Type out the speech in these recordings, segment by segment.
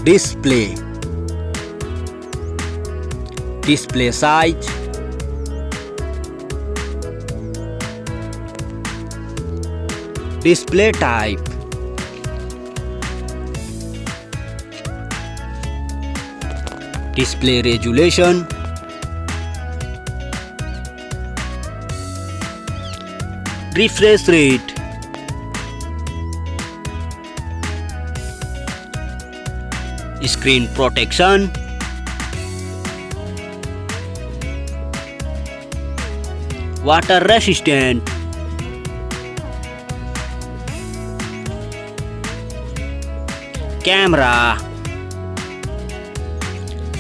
Display size, display type, display resolution, refresh rate, screen protection, water resistant, camera,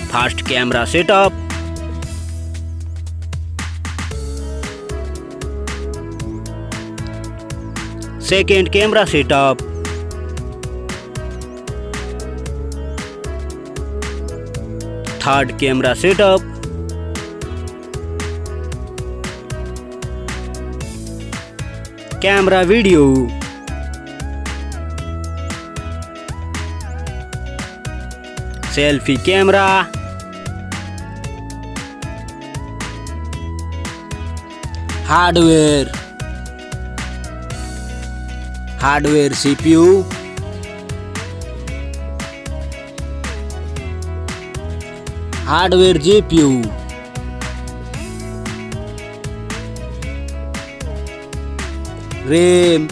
fast camera setup, second camera setup, third camera setup, camera video, selfie camera, hardware GPU, hardware GPU, RAM,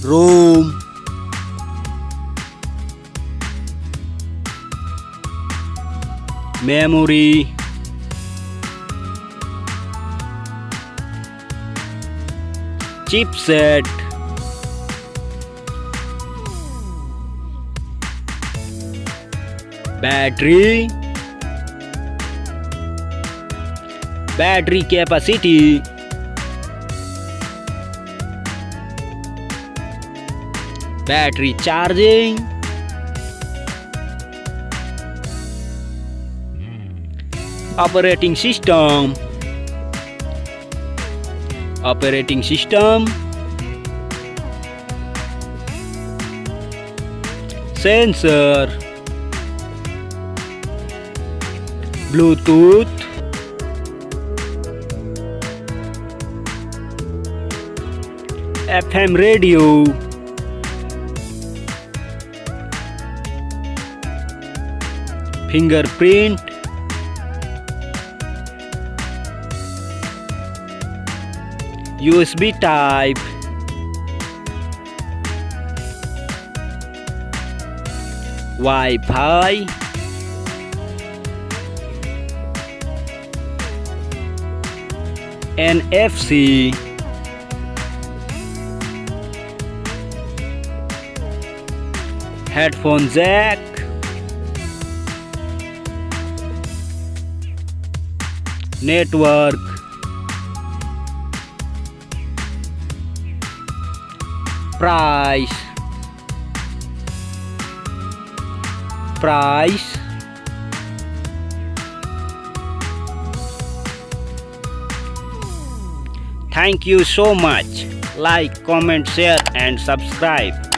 ROM, memory, chipset, battery capacity, battery charging, operating system, sensor, Bluetooth, FM radio, fingerprint, USB type, Wi-Fi, NFC, headphone jack, network, price, Thank you so much. Like, comment, share and subscribe.